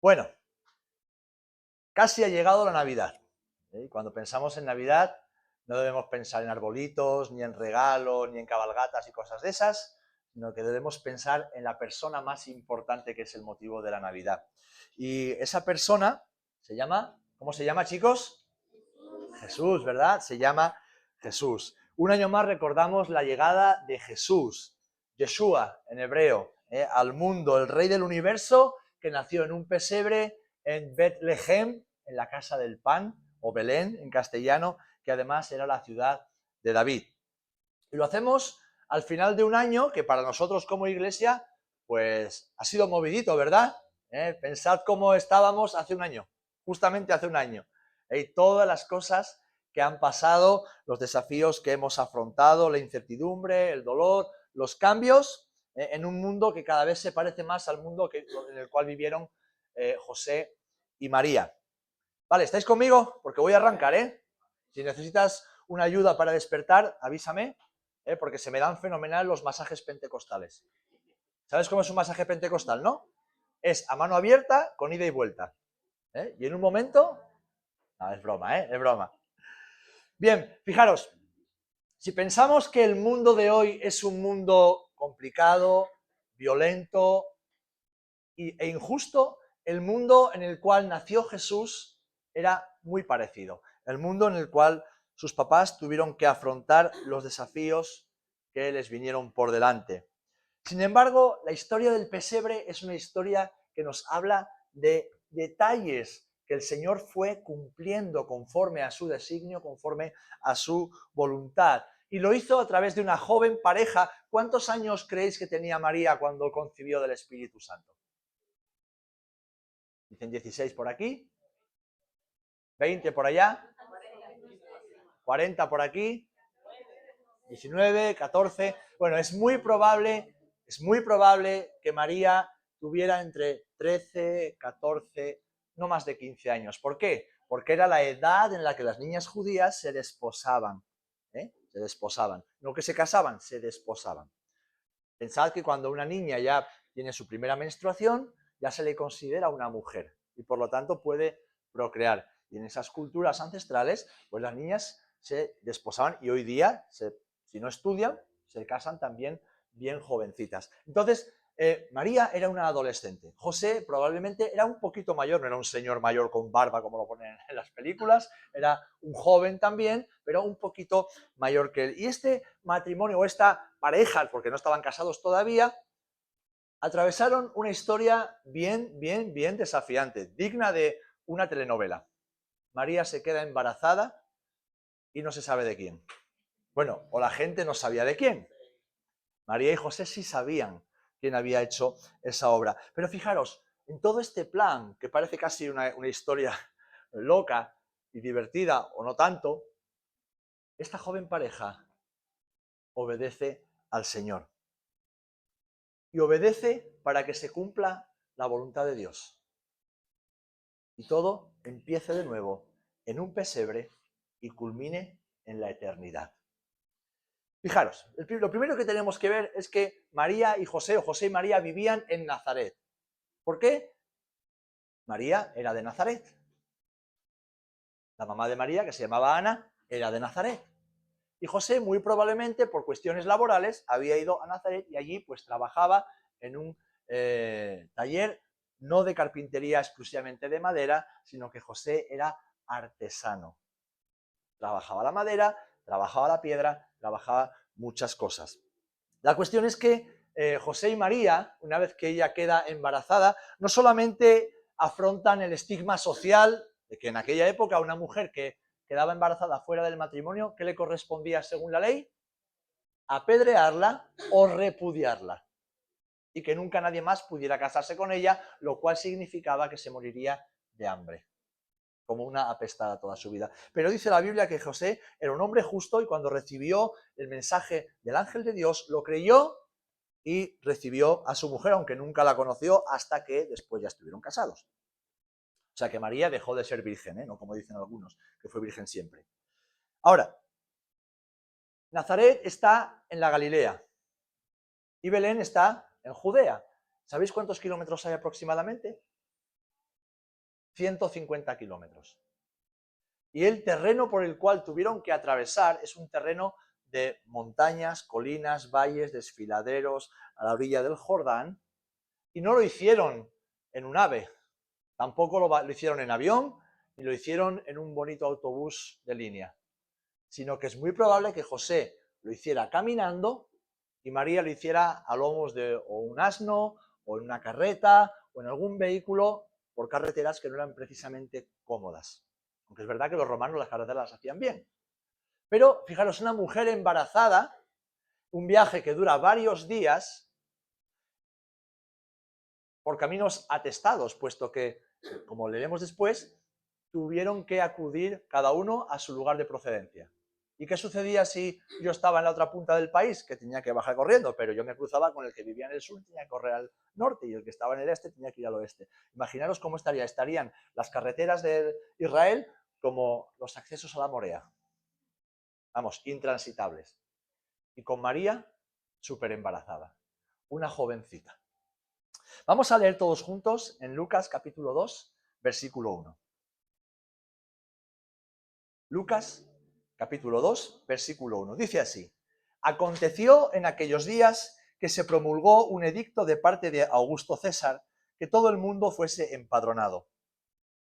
Bueno, casi ha llegado la Navidad. Y cuando pensamos en Navidad, no debemos pensar en arbolitos, ni en regalos, ni en cabalgatas y cosas de esas, sino que debemos pensar en la persona más importante que es el motivo de la Navidad. Y esa persona se llama, ¿cómo se llama, chicos? Jesús, ¿verdad? Se llama Jesús. Un año más recordamos la llegada de Jesús, Yeshua en hebreo, al mundo, el rey del universo que nació en un pesebre en Betlehem, en la casa del pan, o Belén en castellano, que además era la ciudad de David. Y lo hacemos al final de un año que para nosotros como iglesia, pues ha sido movidito, ¿verdad? Pensad cómo estábamos hace un año, justamente hace un año. Y todas las cosas que han pasado, los desafíos que hemos afrontado, la incertidumbre, el dolor, los cambios, en un mundo que cada vez se parece más al mundo en el cual vivieron José y María. Vale, ¿estáis conmigo? Porque voy a arrancar, ¿eh? Si necesitas una ayuda para despertar, avísame, porque se me dan fenomenal los masajes pentecostales. ¿Sabes cómo es un masaje pentecostal, no? Es a mano abierta con ida y vuelta. Y en un momento... No, es broma, es broma. Bien, fijaros, si pensamos que el mundo de hoy es un mundo complicado, violento e injusto, el mundo en el cual nació Jesús era muy parecido. El mundo en el cual sus papás tuvieron que afrontar los desafíos que les vinieron por delante. Sin embargo, la historia del pesebre es una historia que nos habla de detalles que el Señor fue cumpliendo conforme a su designio, conforme a su voluntad. Y lo hizo a través de una joven pareja. ¿Cuántos años creéis que tenía María cuando concibió del Espíritu Santo? Dicen 16 por aquí, 20 por allá, 40 por aquí, 19, 14. Bueno, es muy probable que María tuviera entre 13, 14, no más de 15 años. ¿Por qué? Porque era la edad en la que las niñas judías se desposaban. Se desposaban. No que se casaban, se desposaban. Pensad que cuando una niña ya tiene su primera menstruación, ya se le considera una mujer y por lo tanto puede procrear. Y en esas culturas ancestrales, pues las niñas se desposaban y hoy día, si no estudian, se casan también bien jovencitas. Entonces, María era una adolescente. José probablemente era un poquito mayor, no era un señor mayor con barba como lo ponen en las películas, era un joven también, pero un poquito mayor que él. Y este matrimonio o esta pareja, porque no estaban casados todavía, atravesaron una historia bien desafiante, digna de una telenovela. María se queda embarazada y no se sabe de quién. Bueno, o la gente no sabía de quién. María y José sí sabían quién había hecho esa obra. Pero fijaros, en todo este plan, que parece casi una historia loca y divertida, o no tanto, esta joven pareja obedece al Señor. Y obedece para que se cumpla la voluntad de Dios. Y todo empiece de nuevo en un pesebre y culmine en la eternidad. Fijaros, lo primero que tenemos que ver es que María y José, o José y María, vivían en Nazaret. ¿Por qué? María era de Nazaret. La mamá de María, que se llamaba Ana, era de Nazaret. Y José, muy probablemente, por cuestiones laborales, había ido a Nazaret y allí pues trabajaba en un taller no de carpintería exclusivamente de madera, sino que José era artesano. Trabajaba la madera, trabajaba la piedra, trabajaba muchas cosas. La cuestión es que José y María, una vez que ella queda embarazada, no solamente afrontan el estigma social de que en aquella época una mujer que quedaba embarazada fuera del matrimonio, ¿qué le correspondía según la ley? Apedrearla o repudiarla. Y que nunca nadie más pudiera casarse con ella, lo cual significaba que se moriría de hambre, como una apestada toda su vida. Pero dice la Biblia que José era un hombre justo y cuando recibió el mensaje del ángel de Dios, lo creyó y recibió a su mujer, aunque nunca la conoció, hasta que después ya estuvieron casados. O sea que María dejó de ser virgen, no como dicen algunos, que fue virgen siempre. Ahora, Nazaret está en la Galilea y Belén está en Judea. ¿Sabéis cuántos kilómetros hay aproximadamente? 150 kilómetros. Y el terreno por el cual tuvieron que atravesar es un terreno de montañas, colinas, valles, desfiladeros a la orilla del Jordán, y no lo hicieron en un ave, tampoco lo hicieron en avión, ni lo hicieron en un bonito autobús de línea, sino que es muy probable que José lo hiciera caminando y María lo hiciera a lomos de o un asno, o en una carreta, o en algún vehículo por carreteras que no eran precisamente cómodas. Aunque es verdad que los romanos las carreteras las hacían bien. Pero fijaros, una mujer embarazada, un viaje que dura varios días, por caminos atestados, puesto que, como leeremos después, tuvieron que acudir cada uno a su lugar de procedencia. ¿Y qué sucedía si yo estaba en la otra punta del país, que tenía que bajar corriendo, pero yo me cruzaba con el que vivía en el sur, tenía que correr al norte, y el que estaba en el este tenía que ir al oeste? Imaginaros cómo estarían las carreteras de Israel como los accesos a la Morea. Vamos, intransitables. Y con María, súper embarazada, una jovencita. Vamos a leer todos juntos en Lucas capítulo 2, versículo 1. Lucas capítulo 2, versículo 1. Dice así: aconteció en aquellos días que se promulgó un edicto de parte de Augusto César que todo el mundo fuese empadronado.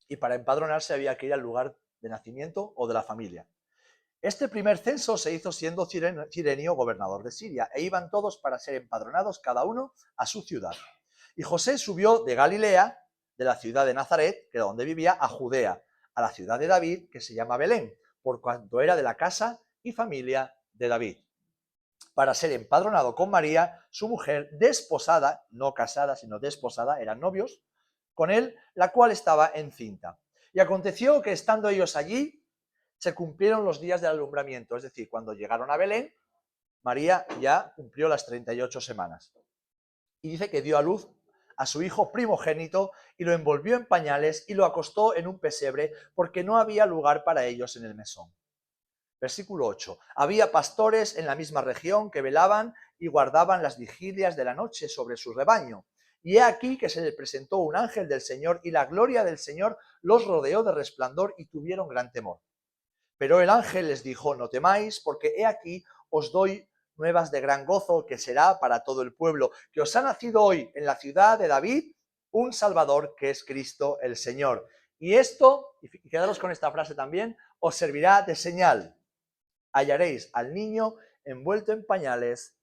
Y para empadronarse había que ir al lugar de nacimiento o de la familia. Este primer censo se hizo siendo Cirenio gobernador de Siria, e iban todos para ser empadronados cada uno a su ciudad. Y José subió de Galilea, de la ciudad de Nazaret, que era donde vivía, a Judea, a la ciudad de David, que se llama Belén, por cuanto era de la casa y familia de David, para ser empadronado con María, su mujer, desposada, no casada, sino desposada, eran novios, con él, la cual estaba encinta. Y aconteció que estando ellos allí, se cumplieron los días del alumbramiento, es decir, cuando llegaron a Belén, María ya cumplió las 38 semanas. Y dice que dio a luz a su hijo primogénito y lo envolvió en pañales y lo acostó en un pesebre porque no había lugar para ellos en el mesón. Versículo 8. Había pastores en la misma región que velaban y guardaban las vigilias de la noche sobre su rebaño. Y he aquí que se le presentó un ángel del Señor y la gloria del Señor los rodeó de resplandor y tuvieron gran temor. Pero el ángel les dijo: no temáis, porque he aquí os doy nuevas de gran gozo, que será para todo el pueblo, que os ha nacido hoy en la ciudad de David un Salvador, que es Cristo el Señor. Y esto, y quedaros con esta frase también, os servirá de señal. Hallaréis al niño envuelto en pañales,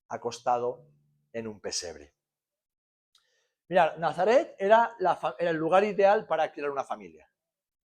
acostado en un pesebre. Mirad, Nazaret era el lugar ideal para crear una familia.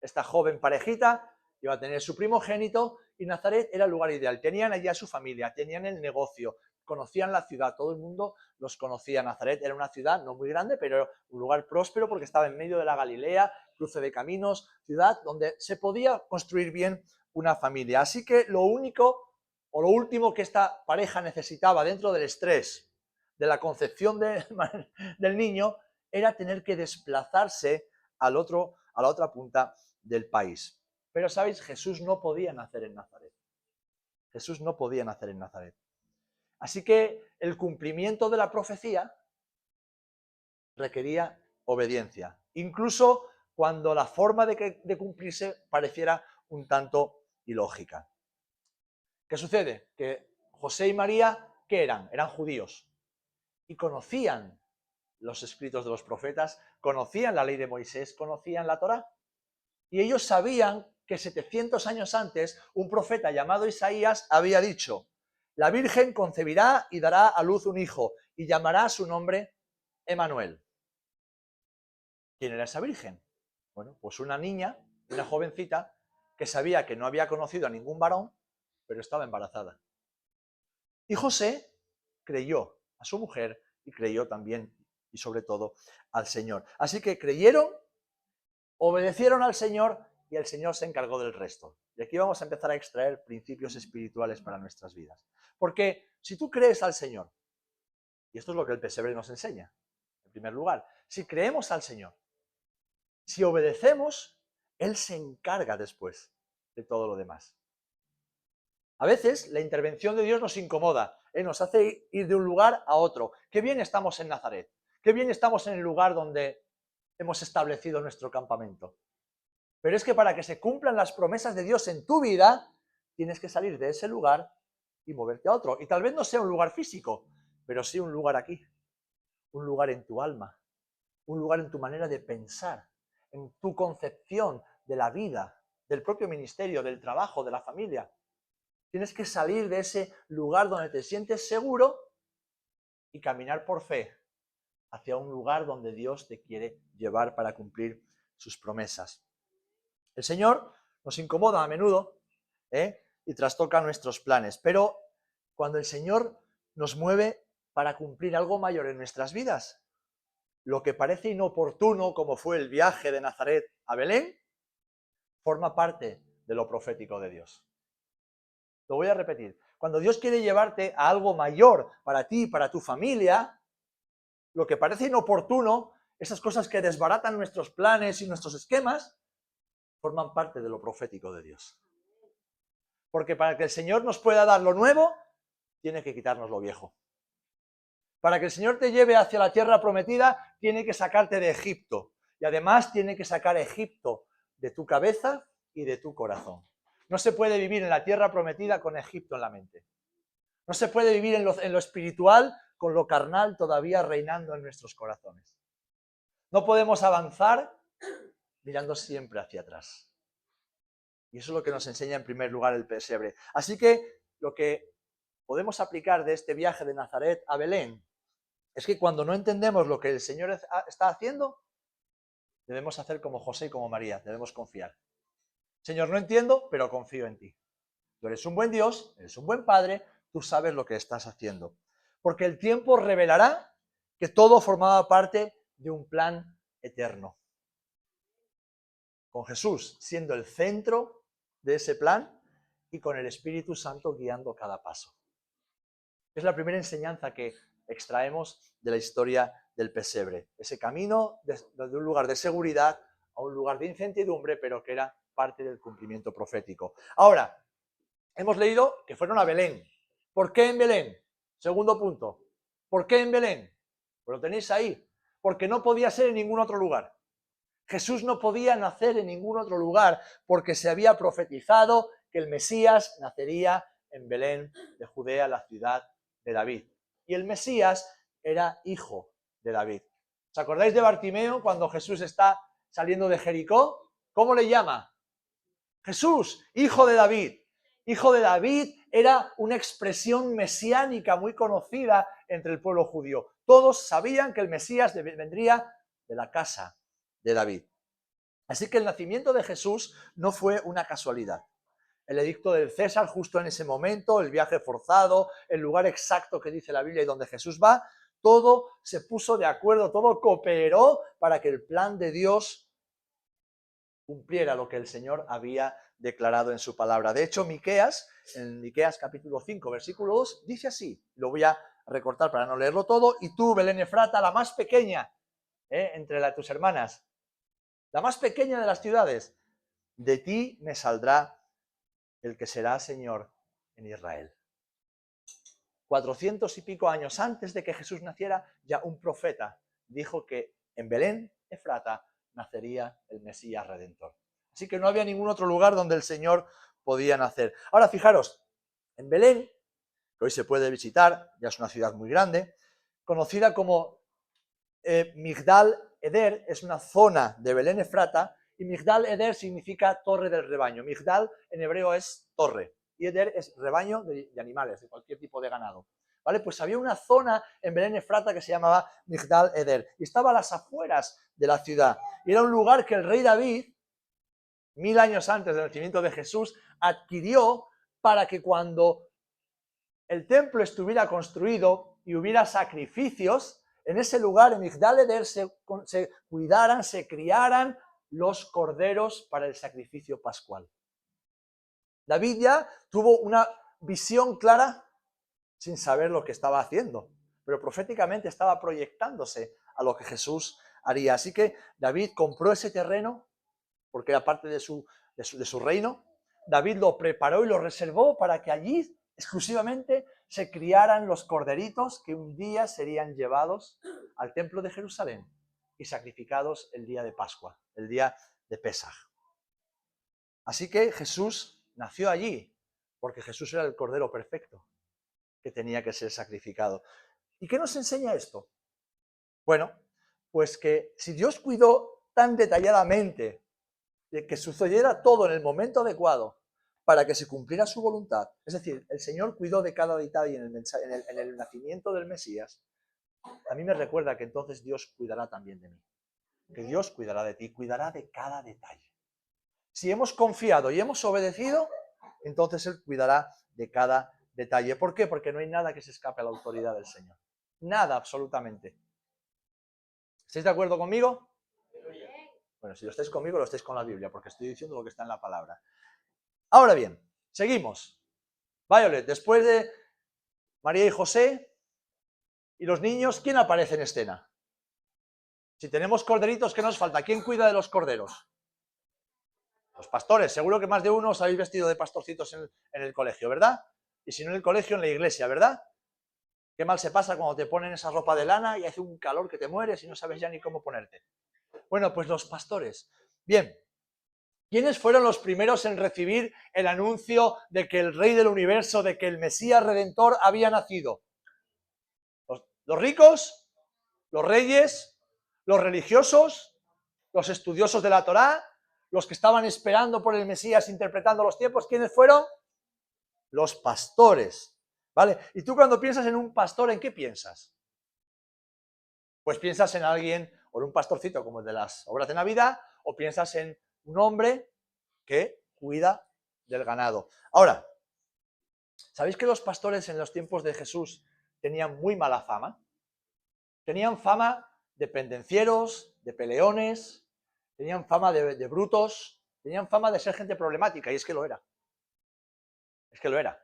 Esta joven parejita iba a tener su primogénito y Nazaret era el lugar ideal. Tenían allí a su familia, tenían el negocio, conocían la ciudad, todo el mundo los conocía. Nazaret era una ciudad no muy grande, pero un lugar próspero porque estaba en medio de la Galilea, cruce de caminos, ciudad donde se podía construir bien una familia. Así que lo único o lo último que esta pareja necesitaba dentro del estrés de la concepción del niño era tener que desplazarse a la otra punta del país. Pero, ¿sabéis? Jesús no podía nacer en Nazaret. Jesús no podía nacer en Nazaret. Así que el cumplimiento de la profecía requería obediencia, incluso cuando la forma de cumplirse pareciera un tanto ilógica. ¿Qué sucede? Que José y María, ¿qué eran? Eran judíos y conocían los escritos de los profetas, conocían la ley de Moisés, conocían la Torá. Y ellos sabían que 700 años antes un profeta llamado Isaías había dicho: la Virgen concebirá y dará a luz un hijo y llamará su nombre Emanuel. ¿Quién era esa Virgen? Bueno, pues una niña, una jovencita, que sabía que no había conocido a ningún varón, pero estaba embarazada. Y José creyó a su mujer y creyó también y sobre todo al Señor. Así que creyeron, obedecieron al Señor y el Señor se encargó del resto. Y aquí vamos a empezar a extraer principios espirituales para nuestras vidas. Porque si tú crees al Señor, y esto es lo que el pesebre nos enseña, en primer lugar, si creemos al Señor, si obedecemos, Él se encarga después de todo lo demás. A veces la intervención de Dios nos incomoda, nos hace ir de un lugar a otro. Qué bien estamos en Nazaret, qué bien estamos en el lugar donde hemos establecido nuestro campamento. Pero es que para que se cumplan las promesas de Dios en tu vida, tienes que salir de ese lugar y moverte a otro. Y tal vez no sea un lugar físico, pero sí un lugar aquí, un lugar en tu alma, un lugar en tu manera de pensar, en tu concepción de la vida, del propio ministerio, del trabajo, de la familia. Tienes que salir de ese lugar donde te sientes seguro y caminar por fe hacia un lugar donde Dios te quiere llevar para cumplir sus promesas. El Señor nos incomoda a menudo y trastoca nuestros planes, pero cuando el Señor nos mueve para cumplir algo mayor en nuestras vidas, lo que parece inoportuno, como fue el viaje de Nazaret a Belén, forma parte de lo profético de Dios. Lo voy a repetir. Cuando Dios quiere llevarte a algo mayor para ti y para tu familia, lo que parece inoportuno, esas cosas que desbaratan nuestros planes y nuestros esquemas, forman parte de lo profético de Dios. Porque para que el Señor nos pueda dar lo nuevo, tiene que quitarnos lo viejo. Para que el Señor te lleve hacia la tierra prometida, tiene que sacarte de Egipto. Y además tiene que sacar Egipto de tu cabeza y de tu corazón. No se puede vivir en la tierra prometida con Egipto en la mente. No se puede vivir en lo espiritual con lo carnal todavía reinando en nuestros corazones. No podemos avanzar mirando siempre hacia atrás. Y eso es lo que nos enseña en primer lugar el pesebre. Así que lo que podemos aplicar de este viaje de Nazaret a Belén es que cuando no entendemos lo que el Señor está haciendo, debemos hacer como José y como María, debemos confiar. Señor, no entiendo, pero confío en ti. Tú eres un buen Dios, eres un buen Padre, tú sabes lo que estás haciendo. Porque el tiempo revelará que todo formaba parte de un plan eterno. Con Jesús siendo el centro de ese plan y con el Espíritu Santo guiando cada paso. Es la primera enseñanza que extraemos de la historia del pesebre. Ese camino de un lugar de seguridad a un lugar de incertidumbre, pero que era parte del cumplimiento profético. Ahora, hemos leído que fueron a Belén. ¿Por qué en Belén? Segundo punto. ¿Por qué en Belén? Pues lo tenéis ahí. Porque no podía ser en ningún otro lugar. Jesús no podía nacer en ningún otro lugar porque se había profetizado que el Mesías nacería en Belén de Judea, la ciudad de David. Y el Mesías era hijo de David. ¿Os acordáis de Bartimeo cuando Jesús está saliendo de Jericó? ¿Cómo le llama? Jesús, hijo de David. Hijo de David era una expresión mesiánica muy conocida entre el pueblo judío. Todos sabían que el Mesías vendría de la casa de David. Así que el nacimiento de Jesús no fue una casualidad. El edicto del César justo en ese momento, el viaje forzado, el lugar exacto que dice la Biblia y donde Jesús va, todo se puso de acuerdo, todo cooperó para que el plan de Dios cumpliera lo que el Señor había declarado en su palabra. De hecho, Miqueas, en Miqueas capítulo 5, versículo 2, dice así, lo voy a recortar para no leerlo todo, y tú, Belén Efrata, la más pequeña entre tus hermanas, la más pequeña de las ciudades, de ti me saldrá el que será Señor en Israel. 400 y pico años antes de que Jesús naciera, ya un profeta dijo que en Belén, Efrata, nacería el Mesías Redentor. Así que no había ningún otro lugar donde el Señor podía nacer. Ahora fijaros, en Belén, que hoy se puede visitar, ya es una ciudad muy grande, conocida como Migdal Eder, es una zona de Belén Efrata, y Migdal Eder significa torre del rebaño. Migdal en hebreo es torre, y Eder es rebaño de animales, de cualquier tipo de ganado. ¿Vale? Pues había una zona en Belén Efrata que se llamaba Migdal Eder, y estaba a las afueras de la ciudad. Y era un lugar que el rey David, 1000 años antes del nacimiento de Jesús, adquirió para que cuando el templo estuviera construido y hubiera sacrificios, en ese lugar, en Migdal Eder, se cuidaran, se criaran los corderos para el sacrificio pascual. David ya tuvo una visión clara sin saber lo que estaba haciendo, pero proféticamente estaba proyectándose a lo que Jesús haría. Así que David compró ese terreno porque era parte de su reino. David lo preparó y lo reservó para que allí exclusivamente se criaran los corderitos que un día serían llevados al templo de Jerusalén y sacrificados el día de Pascua, el día de Pesaj. Así que Jesús nació allí, porque Jesús era el Cordero perfecto que tenía que ser sacrificado. ¿Y qué nos enseña esto? Bueno, pues que si Dios cuidó tan detalladamente de que sucediera todo en el momento adecuado para que se cumpliera su voluntad, es decir, el Señor cuidó de cada detalle en el nacimiento del Mesías, a mí me recuerda que entonces Dios cuidará también de mí, que Dios cuidará de ti, cuidará de cada detalle. Si hemos confiado y hemos obedecido, entonces Él cuidará de cada detalle. ¿Por qué? Porque no hay nada que se escape a la autoridad del Señor. Nada, absolutamente. ¿Estáis de acuerdo conmigo? Bueno, si lo estáis conmigo, lo estáis con la Biblia, porque estoy diciendo lo que está en la palabra. Ahora bien, seguimos. Violet, después de María y José y los niños, ¿quién aparece en escena? Si tenemos corderitos, ¿qué nos falta? ¿Quién cuida de los corderos? Los pastores. Seguro que más de uno os habéis vestido de pastorcitos en el colegio, ¿verdad? Y si no en el colegio, en la iglesia, ¿verdad? Qué mal se pasa cuando te ponen esa ropa de lana y hace un calor que te mueres y no sabes ya ni cómo ponerte. Bueno, pues los pastores. Bien, ¿quiénes fueron los primeros en recibir el anuncio de que el Rey del Universo, de que el Mesías Redentor había nacido? ¿Los ricos? ¿Los reyes? ¿Los religiosos? ¿Los estudiosos de la Torá? ¿Los que estaban esperando por el Mesías interpretando los tiempos? ¿Quiénes fueron? Los pastores. ¿Vale? Y tú cuando piensas en un pastor, ¿en qué piensas? Pues piensas en alguien, o en un pastorcito como el de las obras de Navidad, o piensas en un hombre que cuida del ganado. Ahora, ¿sabéis que los pastores en los tiempos de Jesús tenían muy mala fama? Tenían fama de pendencieros, de peleones, tenían fama de brutos, tenían fama de ser gente problemática, y es que lo era. Es que lo era.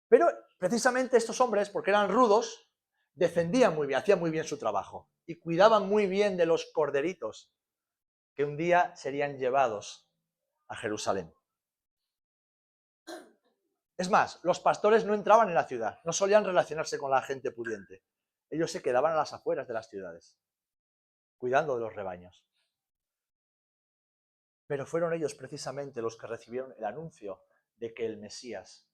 Pero precisamente estos hombres, porque eran rudos, defendían muy bien, hacían muy bien su trabajo y cuidaban muy bien de los corderitos que un día serían llevados a Jerusalén. Es más, los pastores no entraban en la ciudad, no solían relacionarse con la gente pudiente. Ellos se quedaban a las afueras de las ciudades, cuidando de los rebaños. Pero fueron ellos precisamente los que recibieron el anuncio de que el Mesías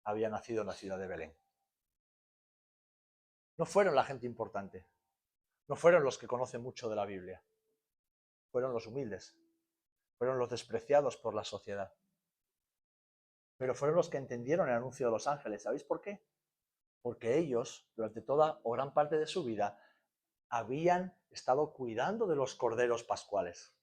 había nacido en la ciudad de Belén. No fueron la gente importante, no fueron los que conocen mucho de la Biblia, fueron los humildes, fueron los despreciados por la sociedad. Pero fueron los que entendieron el anuncio de los ángeles. ¿Sabéis por qué? Porque ellos, durante toda o gran parte de su vida, habían estado cuidando de los corderos pascuales.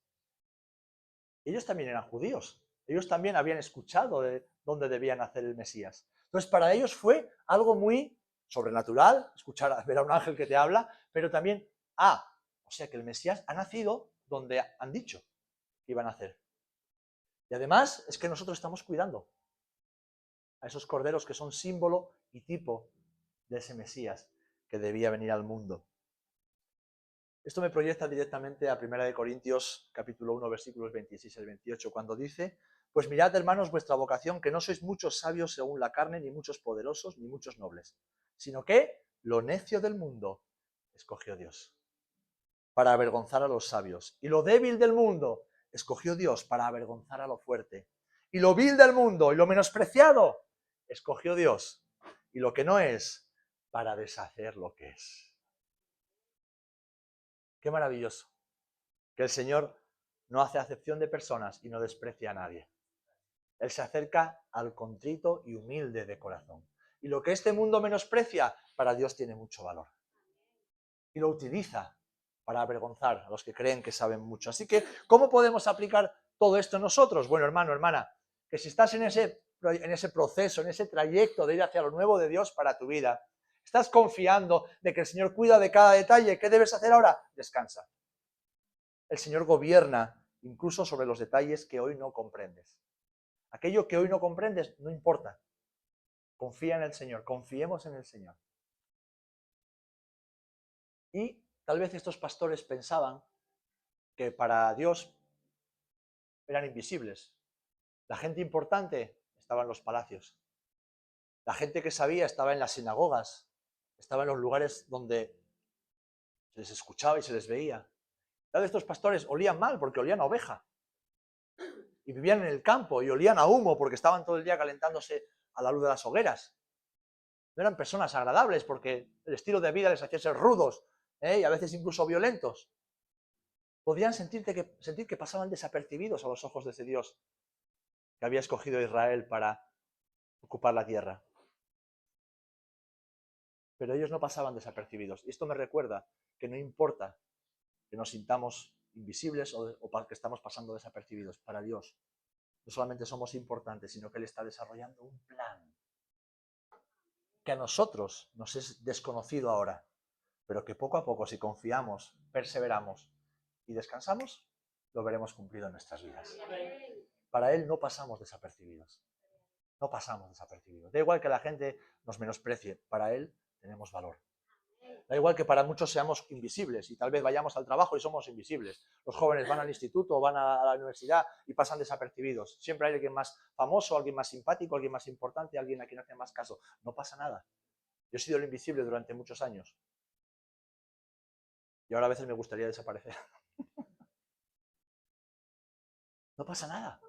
Ellos también eran judíos. Ellos también habían escuchado de dónde debían nacer el Mesías. Entonces, para ellos fue algo muy sobrenatural, ver a un ángel que te habla, pero también, o sea que el Mesías ha nacido donde han dicho que iba a nacer. Y además es que nosotros estamos cuidando a esos corderos que son símbolo y tipo de ese Mesías que debía venir al mundo. Esto me proyecta directamente a 1 Corintios capítulo 1, versículos 26 al 28, cuando dice: pues mirad, hermanos, vuestra vocación, que no sois muchos sabios según la carne, ni muchos poderosos, ni muchos nobles, sino que lo necio del mundo escogió Dios para avergonzar a los sabios, y lo débil del mundo escogió Dios para avergonzar a lo fuerte, y lo vil del mundo y lo menospreciado escogió Dios, y lo que no es, para deshacer lo que es. Qué maravilloso que el Señor no hace acepción de personas y no desprecia a nadie. Él se acerca al contrito y humilde de corazón. Y lo que este mundo menosprecia, para Dios tiene mucho valor. Y lo utiliza para avergonzar a los que creen que saben mucho. Así que, ¿cómo podemos aplicar todo esto nosotros? Bueno, hermano, hermana, que si estás en ese proceso, en ese trayecto de ir hacia lo nuevo de Dios para tu vida, estás confiando de que el Señor cuida de cada detalle, ¿qué debes hacer ahora? Descansa. El Señor gobierna incluso sobre los detalles que hoy no comprendes. Aquello que hoy no comprendes, no importa. Confía en el Señor, confiemos en el Señor. Y tal vez estos pastores pensaban que para Dios eran invisibles. La gente importante estaba en los palacios. La gente que sabía estaba en las sinagogas, estaba en los lugares donde Se les escuchaba y se les veía. Estos pastores olían mal porque olían a oveja. Y vivían en el campo y olían a humo porque estaban todo el día calentándose a la luz de las hogueras. No eran personas agradables porque el estilo de vida les hacía ser rudos, y a veces incluso violentos. Podían sentir que pasaban desapercibidos a los ojos de ese Dios que había escogido a Israel para ocupar la tierra. Pero ellos no pasaban desapercibidos. Y esto me recuerda que no importa que nos sintamos invisibles o que estamos pasando desapercibidos. Para Dios no solamente somos importantes, sino que Él está desarrollando un plan que a nosotros nos es desconocido ahora, pero que poco a poco, si confiamos, perseveramos y descansamos, lo veremos cumplido en nuestras vidas. Para Él no pasamos desapercibidos. No pasamos desapercibidos. Da igual que la gente nos menosprecie, para Él tenemos valor. Da igual que para muchos seamos invisibles y tal vez vayamos al trabajo y somos invisibles. Los jóvenes van al instituto o van a la universidad y pasan desapercibidos. Siempre hay alguien más famoso, alguien más simpático, alguien más importante, alguien a quien hace más caso. No pasa nada. Yo he sido el invisible durante muchos años. Y ahora a veces me gustaría desaparecer. No pasa nada.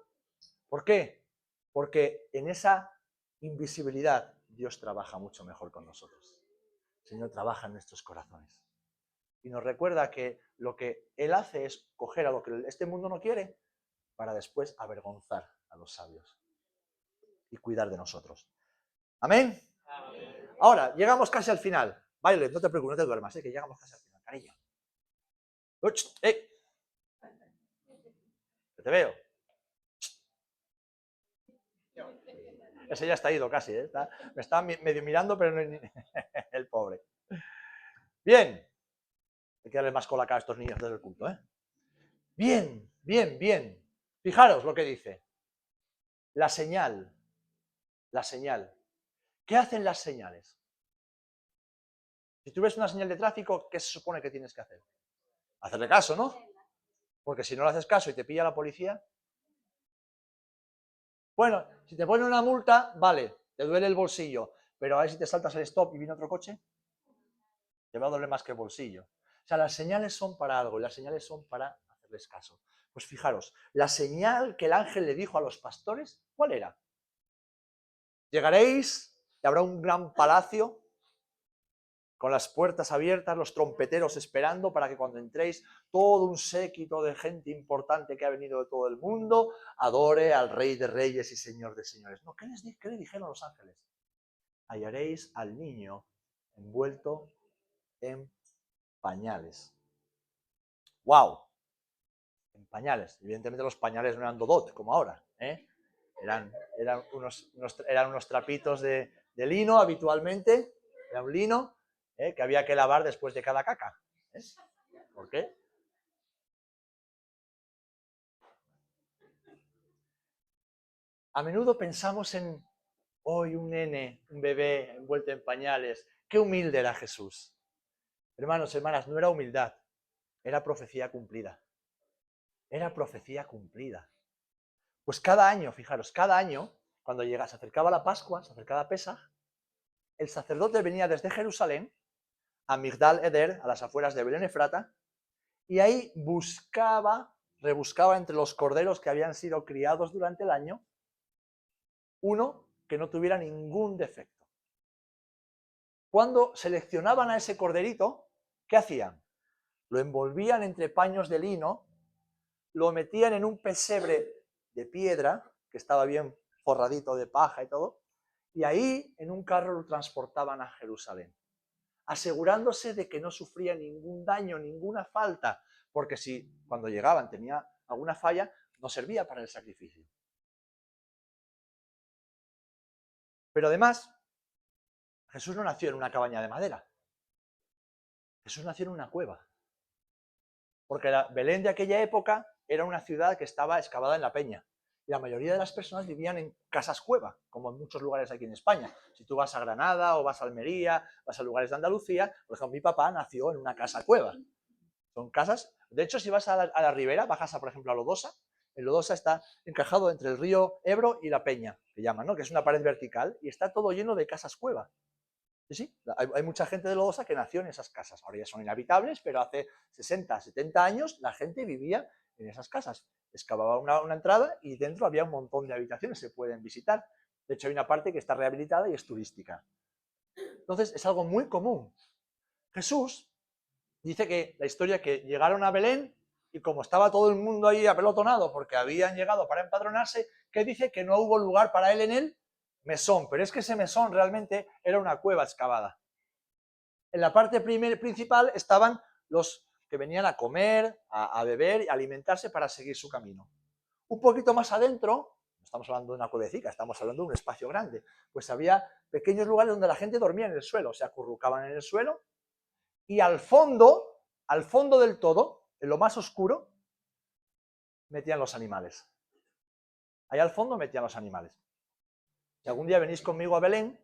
¿Por qué? Porque en esa invisibilidad Dios trabaja mucho mejor con nosotros. El Señor trabaja en nuestros corazones. Y nos recuerda que lo que Él hace es coger a lo que este mundo no quiere para después avergonzar a los sabios y cuidar de nosotros. ¿Amén? Amén. Ahora, llegamos casi al final. Violet, no te preocupes, no te duermas, que llegamos casi al final, cariño. Que te veo. Ese ya está ido casi, ¿eh? Me está medio mirando, pero no es el pobre. Bien. Hay que darle más cola acá a estos niños desde el culto, ¿eh? Bien, bien, bien. Fijaros lo que dice. La señal. La señal. ¿Qué hacen las señales? Si tú ves una señal de tráfico, ¿qué se supone que tienes que hacer? Hacerle caso, ¿no? Porque si no le haces caso y te pilla la policía... Bueno, si te ponen una multa, vale, te duele el bolsillo, pero a ver si te saltas el stop y viene otro coche, te va a doler más que el bolsillo. O sea, las señales son para algo y las señales son para hacerles caso. Pues fijaros, la señal que el ángel le dijo a los pastores, ¿cuál era? Llegaréis y habrá un gran palacio con las puertas abiertas, los trompeteros esperando para que cuando entréis, todo un séquito de gente importante que ha venido de todo el mundo adore al Rey de Reyes y Señor de Señores. No, ¿qué le dijeron los ángeles? Hallaréis al niño envuelto en pañales. ¡Wow! En pañales. Evidentemente los pañales no eran Dodot, como ahora, ¿eh? Eran unos trapitos de lino habitualmente, era un lino, que había que lavar después de cada caca. ¿Por qué? A menudo pensamos en hoy un nene, un bebé envuelto en pañales. Qué humilde era Jesús. Hermanos, hermanas, no era humildad, era profecía cumplida. Era profecía cumplida. Pues cada año, fijaros, cada año, cuando se acercaba la Pascua, se acercaba Pesaj, el sacerdote venía desde Jerusalén a Migdal Eder, a las afueras de Belén Efrata, y ahí rebuscaba entre los corderos que habían sido criados durante el año, uno que no tuviera ningún defecto. Cuando seleccionaban a ese corderito, ¿qué hacían? Lo envolvían entre paños de lino, lo metían en un pesebre de piedra, que estaba bien forradito de paja y todo, y ahí en un carro lo transportaban a Jerusalén, asegurándose de que no sufría ningún daño, ninguna falta, porque si cuando llegaban tenía alguna falla, no servía para el sacrificio. Pero además, Jesús no nació en una cabaña de madera. Jesús nació en una cueva. Porque Belén de aquella época era una ciudad que estaba excavada en la peña. Y la mayoría de las personas vivían en casas cueva, como en muchos lugares aquí en España. Si tú vas a Granada o vas a Almería, vas a lugares de Andalucía, por ejemplo, mi papá nació en una casa cueva. Son casas, de hecho, si vas a la ribera, bajas por ejemplo, a Lodosa, en Lodosa está encajado entre el río Ebro y la Peña, que llaman, ¿no? Que es una pared vertical, y está todo lleno de casas cueva. Sí, sí, hay mucha gente de Lodosa que nació en esas casas. Ahora ya son inhabitables, pero hace 60, 70 años la gente vivía en esas casas. Excavaba una entrada y dentro había un montón de habitaciones, se pueden visitar. De hecho, hay una parte que está rehabilitada y es turística. Entonces, es algo muy común. Jesús dice que la historia que llegaron a Belén y como estaba todo el mundo ahí apelotonado porque habían llegado para empadronarse, que dice que no hubo lugar para él en el mesón, pero es que ese mesón realmente era una cueva excavada. En la parte principal estaban los que venían a comer, a beber y a alimentarse para seguir su camino. Un poquito más adentro, no estamos hablando de una cuevecita, estamos hablando de un espacio grande, pues había pequeños lugares donde la gente dormía en el suelo, se acurrucaban en el suelo y al fondo del todo, en lo más oscuro, metían los animales. Ahí al fondo metían los animales. Si algún día venís conmigo a Belén,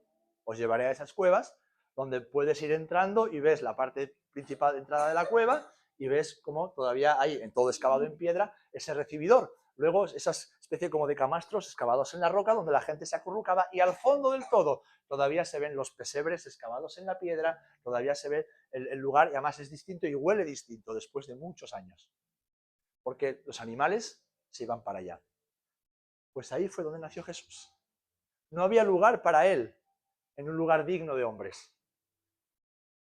os llevaré a esas cuevas donde puedes ir entrando y ves la parte principal de entrada de la cueva y ves cómo todavía hay, en todo excavado en piedra, ese recibidor. Luego esas especie como de camastros excavados en la roca donde la gente se acurrucaba y al fondo del todo todavía se ven los pesebres excavados en la piedra, todavía se ve el lugar y además es distinto y huele distinto después de muchos años. Porque los animales se iban para allá. Pues ahí fue donde nació Jesús. No había lugar para él en un lugar digno de hombres.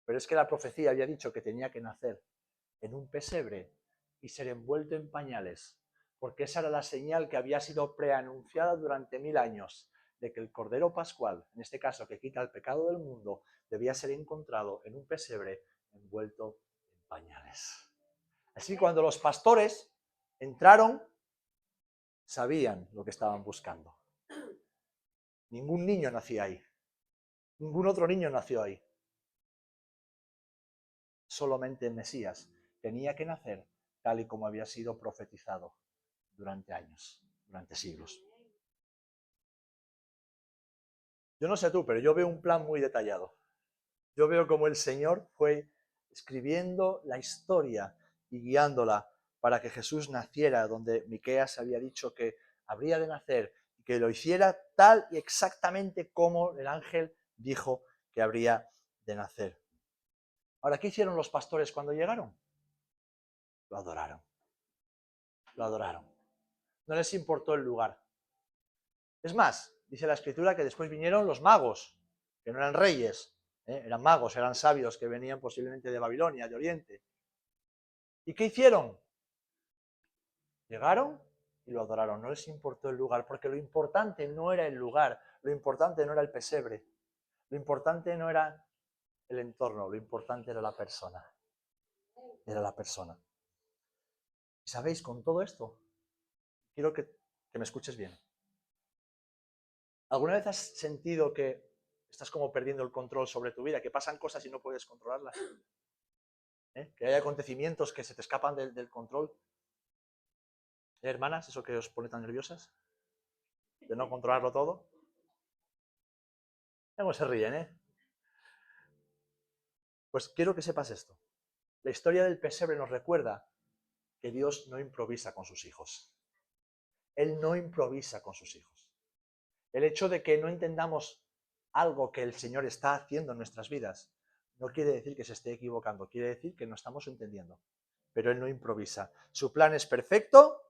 Pero es que la profecía había dicho que tenía que nacer en un pesebre y ser envuelto en pañales, porque esa era la señal que había sido preanunciada durante 1000 años, de que el Cordero Pascual, en este caso que quita el pecado del mundo, debía ser encontrado en un pesebre envuelto en pañales. Así que cuando los pastores entraron, sabían lo que estaban buscando. Ningún niño nació ahí. Ningún otro niño nació ahí. Solamente el Mesías tenía que nacer tal y como había sido profetizado durante años, durante siglos. Yo no sé tú, pero yo veo un plan muy detallado. Yo veo como el Señor fue escribiendo la historia y guiándola para que Jesús naciera donde Miqueas había dicho que habría de nacer y que lo hiciera tal y exactamente como el ángel dijo que habría de nacer. Ahora, ¿qué hicieron los pastores cuando llegaron? Lo adoraron. Lo adoraron. No les importó el lugar. Es más, dice la Escritura que después vinieron los magos, que no eran reyes, eran magos, eran sabios que venían posiblemente de Babilonia, de Oriente. ¿Y qué hicieron? Llegaron y lo adoraron. No les importó el lugar, porque lo importante no era el lugar, lo importante no era el pesebre, lo importante no era el entorno, lo importante era la persona. Era la persona. ¿Y sabéis? Con todo esto, quiero que me escuches bien. ¿Alguna vez has sentido que estás como perdiendo el control sobre tu vida, que pasan cosas y no puedes controlarlas? Que hay acontecimientos que se te escapan del control. Hermanas, eso que os pone tan nerviosas, de no controlarlo todo. ¿Cómo se ríen, Pues quiero que sepas esto. La historia del pesebre nos recuerda que Dios no improvisa con sus hijos. Él no improvisa con sus hijos. El hecho de que no entendamos algo que el Señor está haciendo en nuestras vidas no quiere decir que se esté equivocando, quiere decir que no estamos entendiendo. Pero Él no improvisa. Su plan es perfecto,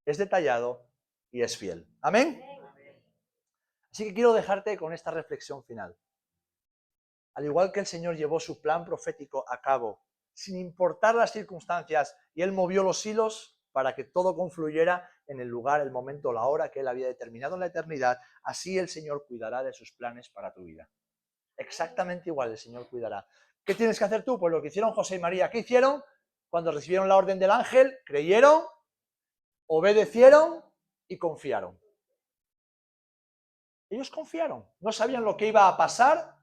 es detallado y es fiel. ¿Amén? Así que quiero dejarte con esta reflexión final. Al igual que el Señor llevó su plan profético a cabo, sin importar las circunstancias, y Él movió los hilos para que todo confluyera en el lugar, el momento, la hora que Él había determinado en la eternidad, así el Señor cuidará de sus planes para tu vida. Exactamente igual el Señor cuidará. ¿Qué tienes que hacer tú? Pues lo que hicieron José y María. ¿Qué hicieron? Cuando recibieron la orden del ángel, creyeron, obedecieron y confiaron. Ellos confiaron. No sabían lo que iba a pasar,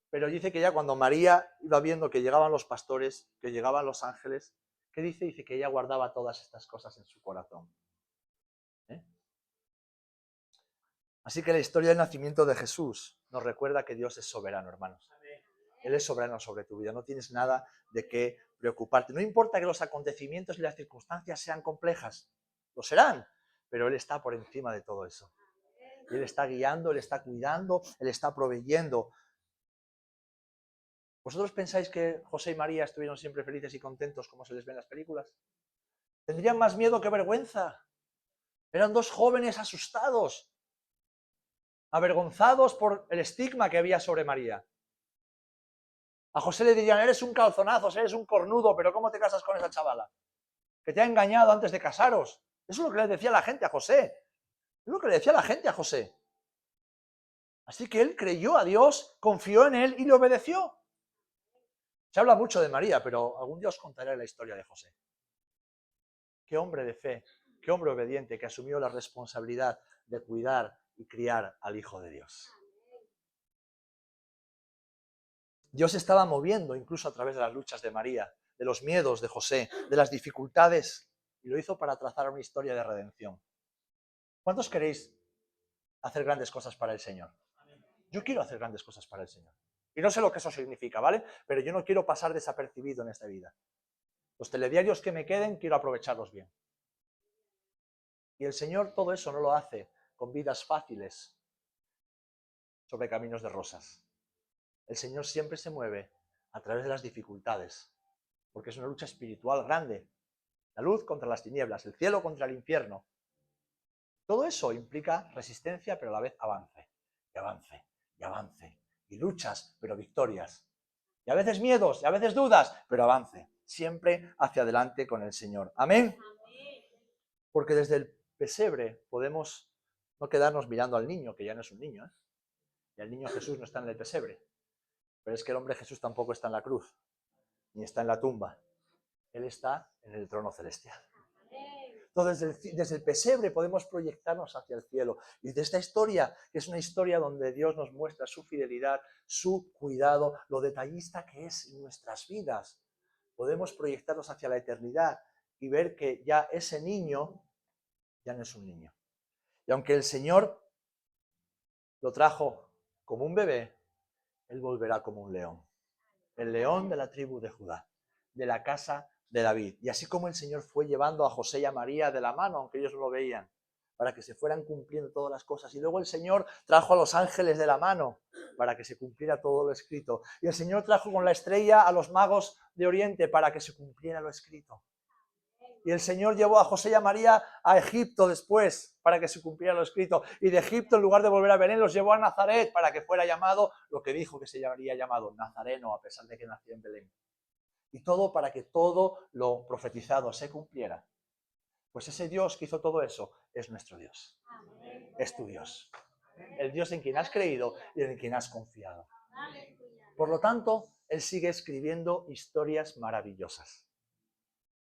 pero dice que ya cuando María iba viendo que llegaban los pastores, que llegaban los ángeles, ¿qué dice? Dice que ella guardaba todas estas cosas en su corazón. Así que la historia del nacimiento de Jesús nos recuerda que Dios es soberano, hermanos. Él es soberano sobre tu vida, no tienes nada de qué preocuparte. No importa que los acontecimientos y las circunstancias sean complejas, lo serán, pero Él está por encima de todo eso. Él está guiando, Él está cuidando, Él está proveyendo. ¿Vosotros pensáis que José y María estuvieron siempre felices y contentos como se les ve en las películas? Tendrían más miedo que vergüenza. Eran dos jóvenes asustados, avergonzados por el estigma que había sobre María. A José le dirían, eres un calzonazo, eres un cornudo, pero ¿cómo te casas con esa chavala? Que te ha engañado antes de casaros. Eso es lo que le decía la gente a José. Es lo que le decía la gente a José. Así que él creyó a Dios, confió en él y le obedeció. Se habla mucho de María, pero algún día os contaré la historia de José. Qué hombre de fe, qué hombre obediente que asumió la responsabilidad de cuidar y criar al Hijo de Dios. Dios estaba moviendo incluso a través de las luchas de María, de los miedos de José, de las dificultades, y lo hizo para trazar una historia de redención. ¿Cuántos queréis hacer grandes cosas para el Señor? Yo quiero hacer grandes cosas para el Señor. Y no sé lo que eso significa, ¿vale? Pero yo no quiero pasar desapercibido en esta vida. Los telediarios que me queden, quiero aprovecharlos bien. Y el Señor todo eso no lo hace con vidas fáciles sobre caminos de rosas. El Señor siempre se mueve a través de las dificultades, porque es una lucha espiritual grande. La luz contra las tinieblas, el cielo contra el infierno. Todo eso implica resistencia, pero a la vez avance, y avance, y avance. Y luchas, pero victorias. Y a veces miedos, y a veces dudas, pero avance. Siempre hacia adelante con el Señor. Amén. Porque desde el pesebre podemos no quedarnos mirando al niño, que ya no es un niño, ¿eh? Y el niño Jesús no está en el pesebre. Pero es que el hombre Jesús tampoco está en la cruz, ni está en la tumba. Él está en el trono celestial. Entonces, desde el pesebre podemos proyectarnos hacia el cielo. Y de esta historia, que es una historia donde Dios nos muestra su fidelidad, su cuidado, lo detallista que es en nuestras vidas, podemos proyectarnos hacia la eternidad y ver que ya ese niño ya no es un niño. Y aunque el Señor lo trajo como un bebé, Él volverá como un león. El león de la tribu de Judá, de la casa de David. Y así como el Señor fue llevando a José y a María de la mano, aunque ellos no lo veían, para que se fueran cumpliendo todas las cosas. Y luego el Señor trajo a los ángeles de la mano para que se cumpliera todo lo escrito. Y el Señor trajo con la estrella a los magos de Oriente para que se cumpliera lo escrito. Y el Señor llevó a José y a María a Egipto después para que se cumpliera lo escrito. Y de Egipto, en lugar de volver a Belén, los llevó a Nazaret para que fuera llamado lo que dijo que se llamaría llamado Nazareno, a pesar de que nació en Belén. Y todo para que todo lo profetizado se cumpliera. Pues ese Dios que hizo todo eso es nuestro Dios. Es tu Dios. El Dios en quien has creído y en quien has confiado. Por lo tanto, Él sigue escribiendo historias maravillosas.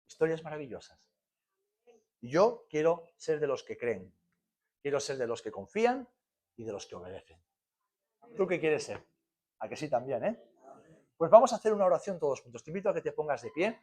Historias maravillosas. Y yo quiero ser de los que creen. Quiero ser de los que confían y de los que obedecen. ¿Tú qué quieres ser? ¿A que sí también, eh? Pues vamos a hacer una oración todos juntos. Te invito a que te pongas de pie.